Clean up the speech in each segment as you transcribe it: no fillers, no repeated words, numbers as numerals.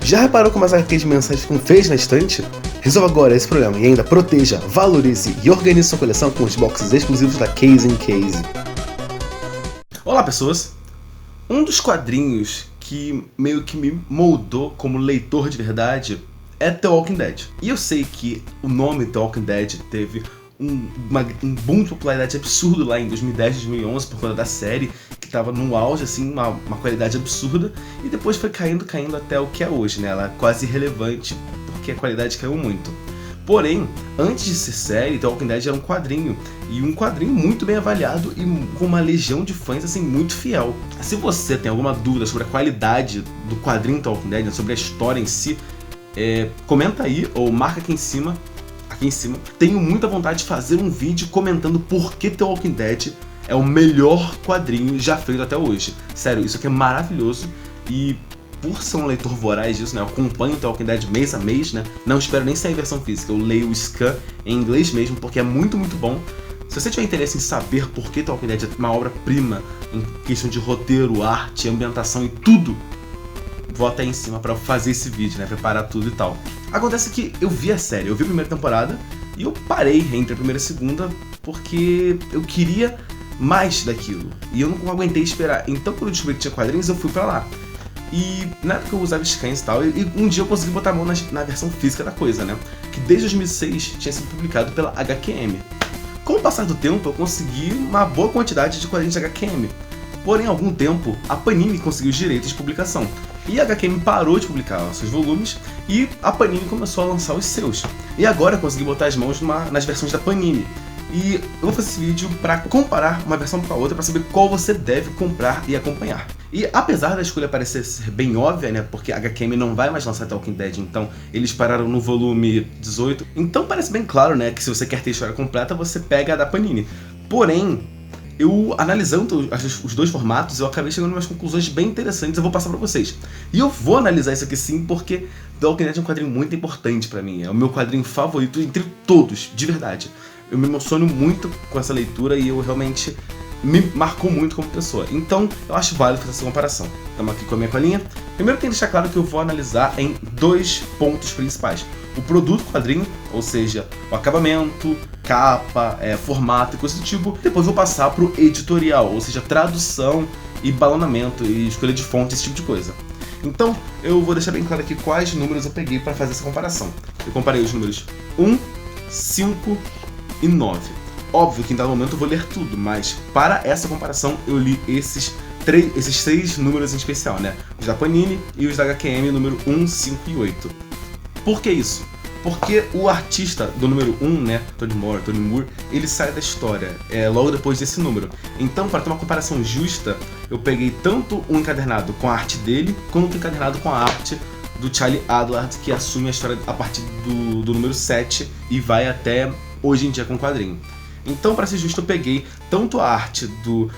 Já reparou como as HQs mensais ficam feias na estante? Resolva agora esse problema e ainda proteja, valorize e organize sua coleção com os boxes exclusivos da Case in Case. Olá pessoas! Um dos quadrinhos que meio que me moldou como leitor de verdade é The Walking Dead. E eu sei que o nome The Walking Dead teve um boom de popularidade absurdo lá em 2010, 2011 por conta da série, que tava no auge, assim, uma qualidade absurda, e depois foi caindo até o que é hoje, né? Ela é quase irrelevante porque a qualidade caiu muito. Porém, antes de ser série, The Walking Dead era um quadrinho, e um quadrinho muito bem avaliado e com uma legião de fãs assim muito fiel. Se você tem alguma dúvida sobre a qualidade do quadrinho The Walking Dead, sobre a história em si, comenta aí ou marca aqui em cima. Tenho muita vontade de fazer um vídeo comentando por que The Walking Dead é o melhor quadrinho já feito até hoje. Sério, isso aqui é maravilhoso e por ser um leitor voraz disso, né, eu acompanho The Walking Dead mês a mês, né, não espero nem sair a versão física, eu leio o scan em inglês mesmo porque é muito, muito bom. Se você tiver interesse em saber por que The Walking Dead é uma obra-prima em questão de roteiro, arte, ambientação e tudo, volta aí em cima pra eu fazer esse vídeo, né, preparar tudo e tal. Acontece que eu vi a série, eu vi a primeira temporada e eu parei entre a primeira e a segunda porque eu queria mais daquilo e eu não aguentei esperar. Então quando eu descobri que tinha quadrinhos eu fui pra lá. E na época eu usava scans e tal, e um dia eu consegui botar a mão na versão física da coisa, né, que desde 2006 tinha sido publicado pela HQM. Com o passar do tempo eu consegui uma boa quantidade de quadrinhos de HQM. Porém, há algum tempo, a Panini conseguiu os direitos de publicação. E a HQM parou de publicar os seus volumes e a Panini começou a lançar os seus. E agora eu consegui botar as mãos nas versões da Panini. E eu vou fazer esse vídeo para comparar uma versão com a outra, para saber qual você deve comprar e acompanhar. E apesar da escolha parecer ser bem óbvia, né, porque a HQM não vai mais lançar The Walking Dead, então eles pararam no volume 18. Então parece bem claro, né, que se você quer ter a história completa, você pega a da Panini. Porém, eu analisando os dois formatos, eu acabei chegando a umas conclusões bem interessantes, eu vou passar pra vocês. E eu vou analisar isso aqui sim, porque The Walking Dead é um quadrinho muito importante pra mim, é o meu quadrinho favorito entre todos, de verdade. Eu me emociono muito com essa leitura e eu realmente me marcou muito como pessoa. Então, eu acho válido fazer essa comparação. Estamos aqui com a minha colinha. Primeiro tem que deixar claro que eu vou analisar em dois pontos principais. O produto quadrinho, ou seja, o acabamento, capa, formato e coisa do tipo. Depois vou passar pro editorial, ou seja, tradução e balonamento e escolha de fonte, esse tipo de coisa. Então, eu vou deixar bem claro aqui quais números eu peguei para fazer essa comparação. Eu comparei os números 1, 5 e 9. Óbvio que em dado momento eu vou ler tudo, mas para essa comparação eu li esses três números em especial, né? Os da Panini e os da HQM, número 1, 5 e 8. Por que isso? Porque o artista do número 1, né, Tony Moore, ele sai da história logo depois desse número. Então, para ter uma comparação justa, eu peguei tanto um encadernado com a arte dele, quanto um encadernado com a arte do Charlie Adlard, que assume a história a partir do número 7 e vai até hoje em dia com o quadrinho. Então, para ser justo, eu peguei tanto a arte do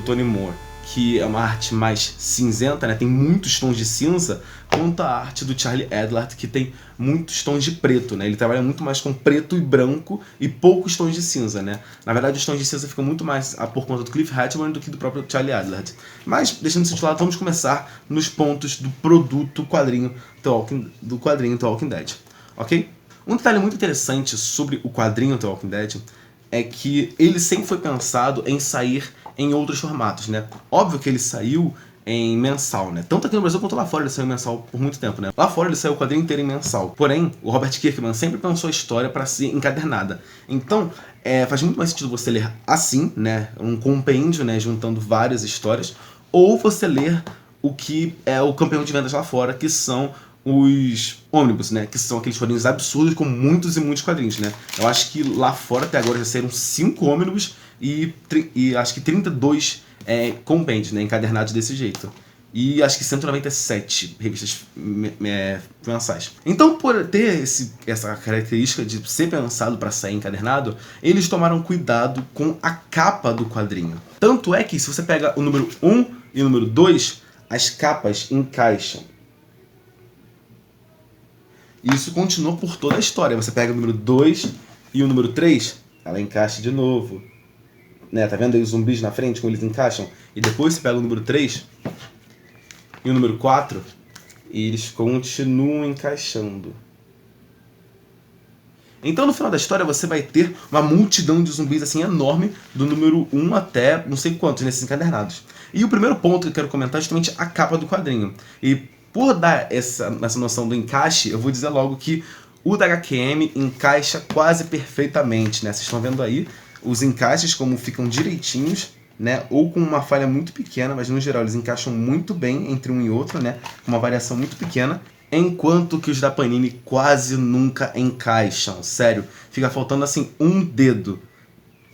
Tony Moore, que é uma arte mais cinzenta, né, tem muitos tons de cinza, quanto a arte do Charlie Adlard, que tem muitos tons de preto, né? Ele trabalha muito mais com preto e branco e poucos tons de cinza, né? Na verdade, os tons de cinza ficam muito mais por conta do Cliff Hatchman do que do próprio Charlie Adlard. Mas, deixando isso de lado, vamos começar nos pontos do produto quadrinho do quadrinho The Walking Dead, ok? Um detalhe muito interessante sobre o quadrinho The Walking Dead é que ele sempre foi pensado em sair em outros formatos, né? Óbvio que ele saiu em mensal, né? Tanto aqui no Brasil quanto lá fora ele saiu em mensal por muito tempo, né? Lá fora ele saiu o quadrinho inteiro em mensal. Porém, o Robert Kirkman sempre pensou a história para ser encadernada. Então, faz muito mais sentido você ler assim, né? Um compêndio, né? Juntando várias histórias. Ou você ler o que é o campeão de vendas lá fora, que são os ônibus, né? Que são aqueles quadrinhos absurdos com muitos e muitos quadrinhos, né? Eu acho que lá fora até agora já saíram 5 ônibus e acho que 32 compêndios, né? Encadernados desse jeito. E acho que 197 revistas mensais. Então, por ter essa característica de ser pensado para sair encadernado, eles tomaram cuidado com a capa do quadrinho. Tanto é que, se você pega o número 1 e o número 2, as capas encaixam. E isso continua por toda a história. Você pega o número 2 e o número 3, ela encaixa de novo. Né? Tá vendo aí os zumbis na frente, como eles encaixam? E depois você pega o número 3 e o número 4, E eles continuam encaixando. Então, no final da história, você vai ter uma multidão de zumbis assim enorme, do número 1 até não sei quantos nesses encadernados. E o primeiro ponto que eu quero comentar é justamente a capa do quadrinho. E por dar essa noção do encaixe, eu vou dizer logo que o da HQM encaixa quase perfeitamente, né? Vocês estão vendo aí os encaixes como ficam direitinhos, né? Ou com uma falha muito pequena, mas no geral eles encaixam muito bem entre um e outro, né? Com uma variação muito pequena. Enquanto que os da Panini quase nunca encaixam. Sério, fica faltando assim um dedo.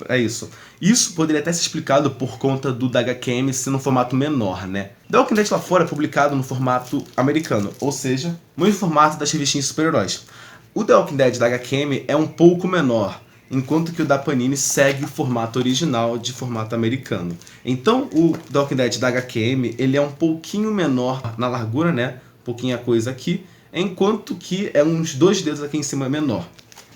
É isso. Isso poderia até ser explicado por conta do da HQM ser no formato menor, né? The Walking Dead lá fora é publicado no formato americano, ou seja, no mesmo formato das revistinhas de super-heróis. O The Walking Dead da HQM é um pouco menor, enquanto que o da Panini segue o formato original de formato americano. Então o The Walking Dead da HQM ele é um pouquinho menor na largura, né? Pouquinha coisa aqui, enquanto que é uns 2 dedos aqui em cima menor.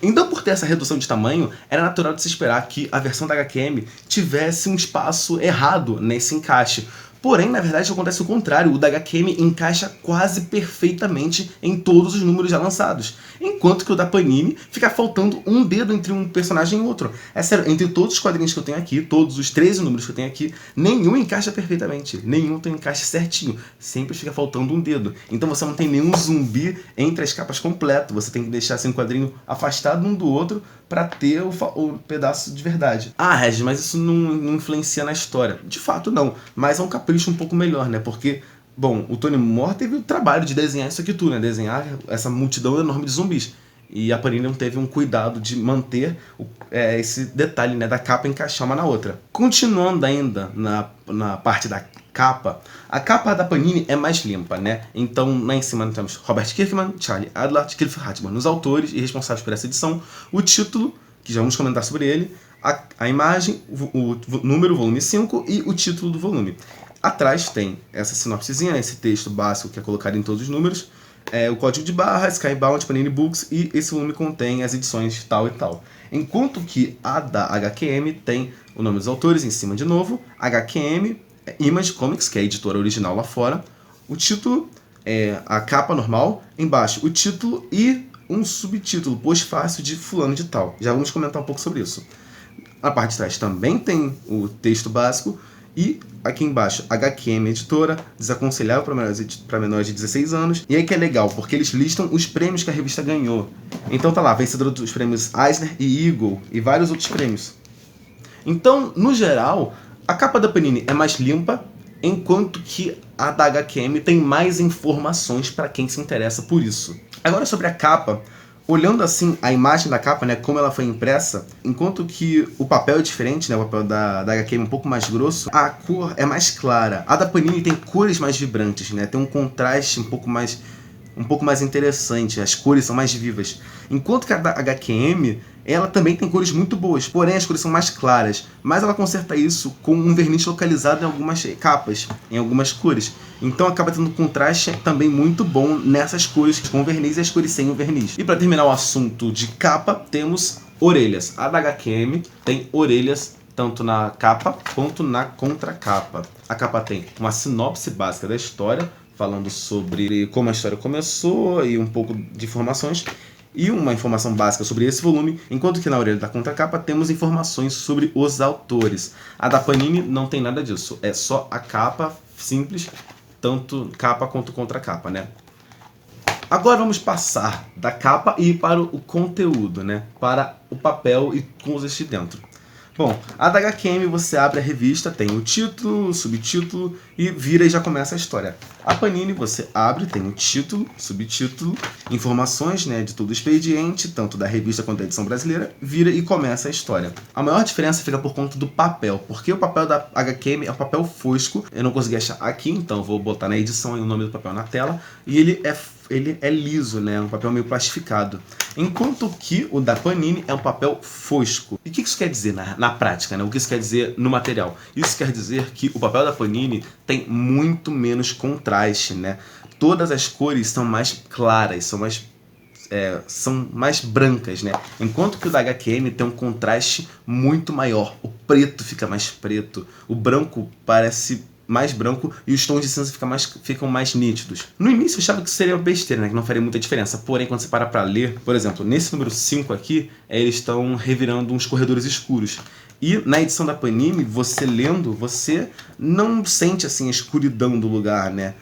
Então, por ter essa redução de tamanho, era natural de se esperar que a versão da HQM tivesse um espaço errado nesse encaixe. Porém, na verdade, acontece o contrário. O da HQM encaixa quase perfeitamente em todos os números já lançados. Enquanto que o da Panini fica faltando um dedo entre um personagem e outro. É sério, entre todos os quadrinhos que eu tenho aqui, todos os 13 números que eu tenho aqui, nenhum encaixa perfeitamente. Nenhum tem um encaixe certinho. Sempre fica faltando um dedo. Então você não tem nenhum zumbi entre as capas completo. Você tem que deixar assim, um quadrinho afastado um do outro para ter o pedaço de verdade. Ah, Regis, mas isso não influencia na história. De fato, não. Mas é um capricho um pouco melhor, né? Porque, bom, o Tony Moore teve o trabalho de desenhar isso aqui tudo, né? Desenhar essa multidão enorme de zumbis. E a Panini não teve um cuidado de manter esse detalhe, né? Da capa encaixar uma na outra. Continuando ainda na parte da capa, a capa da Panini é mais limpa, né? Então, lá em cima nós temos Robert Kirkman, Charlie Adlard, Cliff Hartman, os autores e responsáveis por essa edição, o título, que já vamos comentar sobre ele, a imagem, o número, volume 5 e o título do volume. Atrás tem essa sinopsezinha, esse texto básico que é colocado em todos os números, o código de barra, Skybound, Panini Books, e esse volume contém as edições tal e tal. Enquanto que a da HQM tem o nome dos autores em cima de novo, HQM, Image Comics, que é a editora original lá fora, o título, a capa normal, embaixo o título e um subtítulo, pós-fácil de fulano de tal. Já vamos comentar um pouco sobre isso. Na parte de trás também tem o texto básico e aqui embaixo HQM editora, desaconselhável para menores de 16 anos. E aí que é legal, porque eles listam os prêmios que a revista ganhou. Então tá lá, vencedora dos prêmios Eisner e Eagle e vários outros prêmios. Então, no geral, a capa da Panini é mais limpa, enquanto que a da HQM tem mais informações para quem se interessa por isso. Agora sobre a capa, olhando assim a imagem da capa, né, como ela foi impressa, enquanto que o papel é diferente, né, o papel da HQM é um pouco mais grosso, a cor é mais clara. A da Panini tem cores mais vibrantes, né, tem um contraste um pouco mais interessante, as cores são mais vivas. Enquanto que a da HQM, ela também tem cores muito boas, porém as cores são mais claras, mas ela conserta isso com um verniz localizado em algumas capas, em algumas cores. Então acaba tendo um contraste também muito bom nessas cores com verniz e as cores sem o verniz. E para terminar o assunto de capa, temos orelhas. A da HQM tem orelhas tanto na capa quanto na contracapa. A capa tem uma sinopse básica da história, falando sobre como a história começou e um pouco de informações, e uma informação básica sobre esse volume, enquanto que na orelha da contracapa temos informações sobre os autores. A da Panini não tem nada disso, é só a capa simples, tanto capa quanto contracapa, né? Agora vamos passar da capa e ir para o conteúdo, né? Para o papel e coisas de dentro. Bom, a da HQM você abre a revista, tem o título, o subtítulo e vira e já começa a história. A Panini você abre, tem o título, subtítulo, informações, né, de todo o expediente, tanto da revista quanto da edição brasileira, vira e começa a história. A maior diferença fica por conta do papel, porque o papel da HQM é um papel fosco, eu não consegui achar aqui, então vou botar na edição o nome do papel na tela, e ele é liso, né, um papel meio plastificado. Enquanto que o da Panini é um papel fosco. E o que isso quer dizer na prática, né? O que isso quer dizer no material? Isso quer dizer que o papel da Panini tem muito menos contraste, né? Todas as cores são mais claras, são mais brancas, né? Enquanto que o da HQM tem um contraste muito maior. O preto fica mais preto, o branco parece mais branco e os tons de cinza ficam mais nítidos. No início eu achava que isso seria besteira, né? Que não faria muita diferença. Porém, quando você para pra ler, por exemplo, nesse número 5 aqui, eles estão revirando uns corredores escuros. E na edição da Panini, você lendo, você não sente assim a escuridão do lugar, né?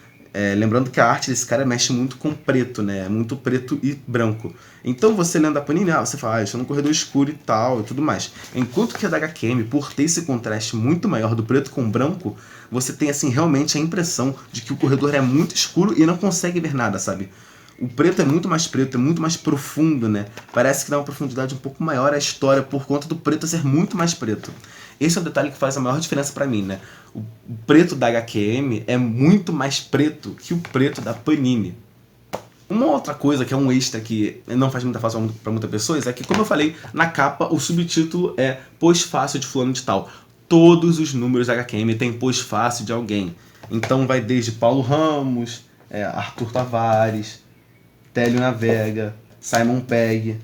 Lembrando que a arte desse cara mexe muito com preto, né? Muito preto e branco. Então você lendo a Panini, você fala, estou num corredor escuro e tal, e tudo mais. Enquanto que a da HQM, por ter esse contraste muito maior do preto com branco, você tem assim realmente a impressão de que o corredor é muito escuro e não consegue ver nada, sabe? O preto é muito mais preto, é muito mais profundo, né? Parece que dá uma profundidade um pouco maior à história por conta do preto ser muito mais preto. Esse é o detalhe que faz a maior diferença pra mim, né? O preto da HQM é muito mais preto que o preto da Panini. Uma outra coisa que é um extra que não faz muita falta pra muitas pessoas é que, como eu falei, na capa o subtítulo é pós-fácil de fulano de tal. Todos os números da HQM tem pós-fácil de alguém. Então vai desde Paulo Ramos, Arthur Tavares, Télio Navega, Simon Pegg,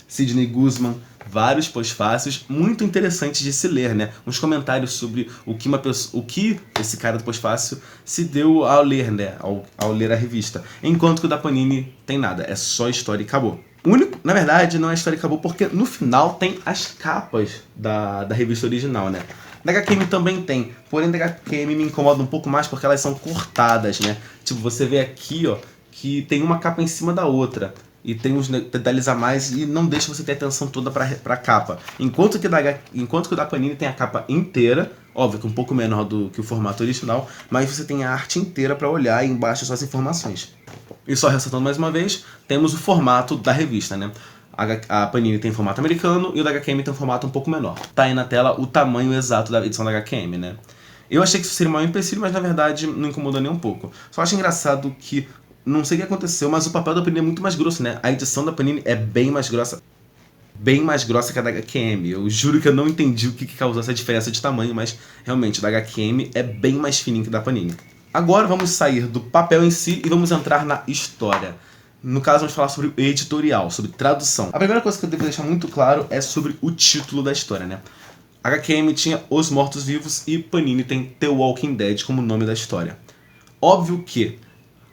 Sidney Guzman, vários pós-fácios muito interessantes de se ler, né? Uns comentários sobre o que esse cara do pós-fácil se deu ao ler, né? Ao ler a revista. Enquanto que o da Panini tem nada, é só história e acabou. O único, na verdade, não é história e acabou porque no final tem as capas da revista original, né? Da HQM também tem, porém da HQM me incomoda um pouco mais porque elas são cortadas, né? Tipo, você vê aqui, ó, que tem uma capa em cima da outra e tem uns detalhes a mais e não deixa você ter a atenção toda pra capa. Enquanto que o da Panini tem a capa inteira, óbvio que um pouco menor do que o formato original, mas você tem a arte inteira para olhar e embaixo só as informações. E só ressaltando mais uma vez, temos o formato da revista, né? A Panini tem formato americano e o da HQM tem um formato um pouco menor. Tá aí na tela o tamanho exato da edição da HQM, né? Eu achei que isso seria um empecilho, mas na verdade não incomodou nem um pouco. Só acho engraçado que, não sei o que aconteceu, mas o papel da Panini é muito mais grosso, né? A edição da Panini é bem mais grossa que a da HQM. Eu juro que eu não entendi o que causou essa diferença de tamanho, mas realmente, a da HQM é bem mais fininho que a da Panini. Agora vamos sair do papel em si e vamos entrar na história. No caso, vamos falar sobre o editorial, sobre tradução. A primeira coisa que eu devo deixar muito claro é sobre o título da história, né? A HQM tinha Os Mortos-Vivos e Panini tem The Walking Dead como nome da história. Óbvio que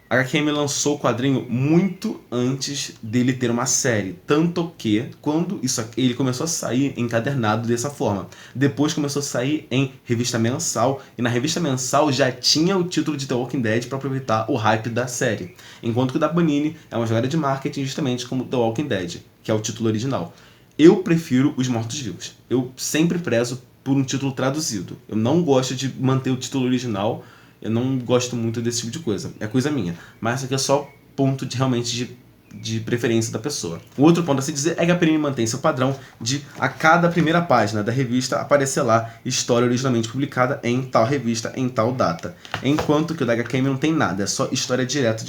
a HQM lançou o quadrinho muito antes dele ter uma série, tanto que quando ele começou a sair encadernado dessa forma. Depois começou a sair em revista mensal, e na revista mensal já tinha o título de The Walking Dead para aproveitar o hype da série. Enquanto que o da Panini é uma jogada de marketing justamente como The Walking Dead, que é o título original. Eu prefiro Os Mortos-Vivos. Eu sempre prezo por um título traduzido. Eu não gosto de manter o título original. Eu não gosto muito desse tipo de coisa. É coisa minha. Mas isso aqui é só ponto de preferência da pessoa. O outro ponto a se dizer é que a Panini mantém seu padrão de a cada primeira página da revista aparecer lá história originalmente publicada em tal revista, em tal data. Enquanto que o da HQM não tem nada, é só história direto.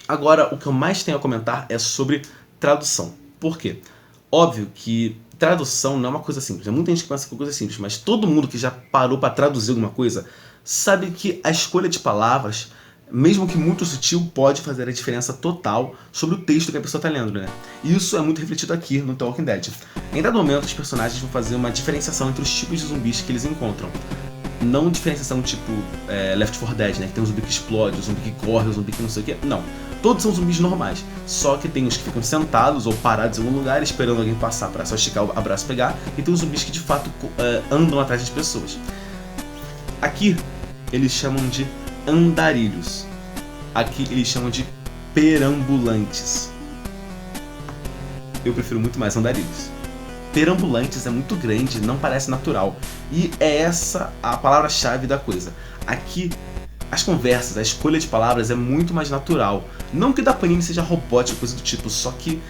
Agora, o que eu mais tenho a comentar é sobre tradução. Por quê? Óbvio que tradução não é uma coisa simples. Muita gente que pensa que é coisa simples, mas todo mundo que já parou para traduzir alguma coisa sabe que a escolha de palavras, mesmo que muito sutil, pode fazer a diferença total sobre o texto que a pessoa está lendo, né? E isso é muito refletido aqui no The Walking Dead. Em dado momento, os personagens vão fazer uma diferenciação entre os tipos de zumbis que eles encontram. Não diferenciação tipo Left 4 Dead, né? Que tem um zumbi que explode, um zumbi que corre, um zumbi que não sei o que. Não. Todos são zumbis normais. Só que tem os que ficam sentados ou parados em algum lugar esperando alguém passar para só esticar o abraço e pegar. E tem os zumbis que de fato andam atrás das pessoas. Aqui eles chamam de andarilhos. Aqui eles chamam de perambulantes. Eu prefiro muito mais andarilhos. Perambulantes é muito grande, não parece natural. E é essa a palavra-chave da coisa. Aqui, as conversas, a escolha de palavras é muito mais natural. Não que o da Panini seja robótico, coisa do tipo, só que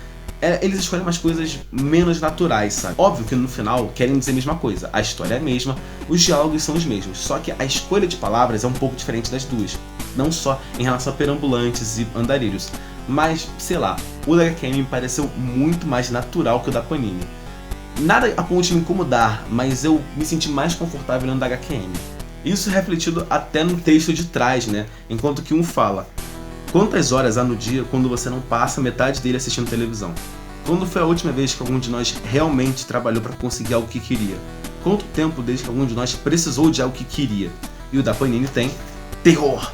eles escolhem umas coisas menos naturais, sabe? Óbvio que no final querem dizer a mesma coisa. A história é a mesma, os diálogos são os mesmos. Só que a escolha de palavras é um pouco diferente das duas. Não só em relação a perambulantes e andarilhos. Mas, sei lá, o da HQM me pareceu muito mais natural que o da Panini. Nada a ponto de me incomodar, mas eu me senti mais confortável lendo da HQM. Isso é refletido até no texto de trás, né? Enquanto que um fala: quantas horas há no dia quando você não passa metade dele assistindo televisão? Quando foi a última vez que algum de nós realmente trabalhou para conseguir algo que queria? Quanto tempo desde que algum de nós precisou de algo que queria? E o da Panini tem terror.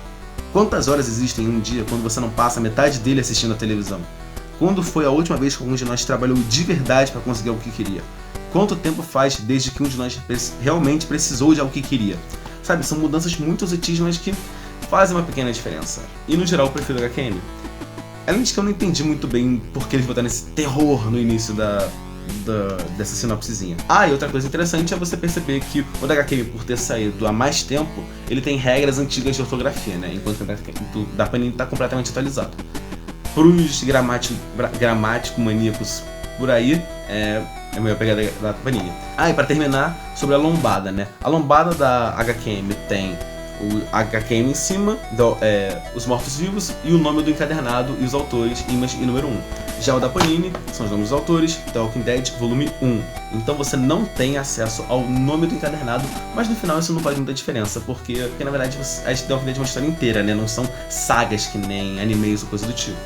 Quantas horas existem em um dia quando você não passa metade dele assistindo a televisão? Quando foi a última vez que um de nós trabalhou de verdade para conseguir algo que queria? Quanto tempo faz desde que um de nós realmente precisou de algo que queria? Sabe, são mudanças muito sutis, mas que fazem uma pequena diferença. E no geral eu prefiro o HQM. Além de que eu não entendi muito bem por que eles botaram esse terror no início dessa sinopsezinha. E outra coisa interessante é você perceber que o da HQM, por ter saído há mais tempo, ele tem regras antigas de ortografia, né? Enquanto o da Panini está completamente atualizado. Pros gramático maníacos por aí, é a minha pegada da Panini. E pra terminar, sobre a lombada, né? A lombada da HQM tem o HQM em cima, os mortos-vivos e o nome do encadernado e os autores, image e número 1. Já o da Panini são os nomes dos autores, The Walking Dead, volume 1. Então você não tem acesso ao nome do encadernado, mas no final isso não faz muita diferença, porque na verdade a The Walking Dead é uma história inteira, né? Não são sagas que nem animes ou coisa do tipo.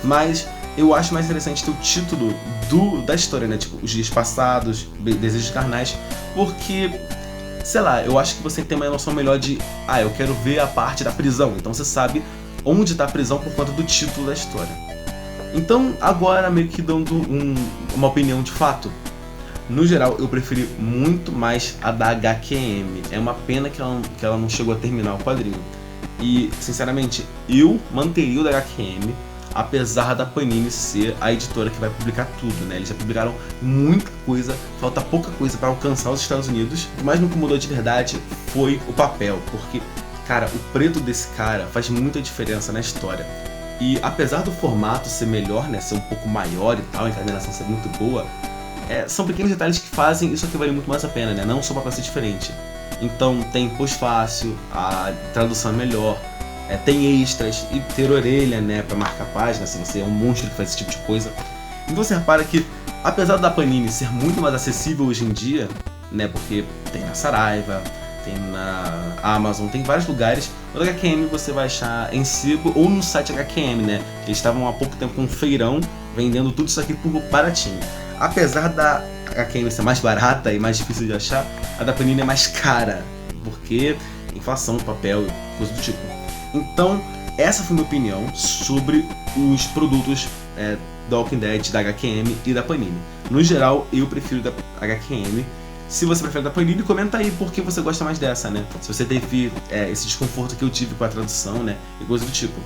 Mas eu acho mais interessante ter o título da história, né? Tipo, Os Dias Passados, Desejos Carnais, porque, sei lá, eu acho que você tem uma noção melhor de eu quero ver a parte da prisão, então você sabe onde tá a prisão por conta do título da história. Então, agora meio que dando uma opinião de fato, no geral eu preferi muito mais a da HQM. É uma pena que ela não chegou a terminar o quadrinho. E, sinceramente, eu manteria o da HQM, apesar da Panini ser a editora que vai publicar tudo, né? Eles já publicaram muita coisa, falta pouca coisa para alcançar os Estados Unidos. O que mais me incomodou de verdade foi o papel, porque, cara, o preto desse cara faz muita diferença na história. E apesar do formato ser melhor, né, ser um pouco maior e tal, a encadernação ser muito boa, são pequenos detalhes que fazem isso aqui valer muito mais a pena, né? Não só para ser diferente. Então tem pós-fácil, a tradução é melhor, tem extras e ter orelha, né, pra marcar a página, se você é um monstro que faz esse tipo de coisa. Então você repara que, apesar da Panini ser muito mais acessível hoje em dia, né, porque tem na Saraiva, tem na Amazon, tem vários lugares, o da HQM você vai achar em sebo ou no site HQM, né, eles estavam há pouco tempo com um feirão vendendo tudo isso aqui por baratinho. Apesar da HQM ser mais barata e mais difícil de achar, a da Panini é mais cara, porque inflação, papel e coisa do tipo. Então, essa foi minha opinião sobre os produtos da Walking Dead, da HQM e da Panini. No geral, eu prefiro da HQM. Se você prefere da Panini, comenta aí por que você gosta mais dessa, né? Se você teve esse desconforto que eu tive com a tradução, né? E coisa do tipo.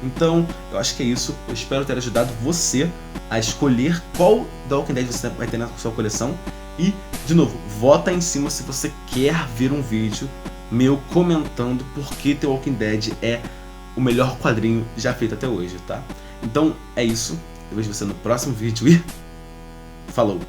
Então, eu acho que é isso. Eu espero ter ajudado você a escolher qual da Walking Dead você vai ter na sua coleção. E, de novo, vota aí em cima se você quer ver um vídeo meu comentando por que The Walking Dead é o melhor quadrinho já feito até hoje, tá? Então, é isso. Eu vejo você no próximo vídeo e falou!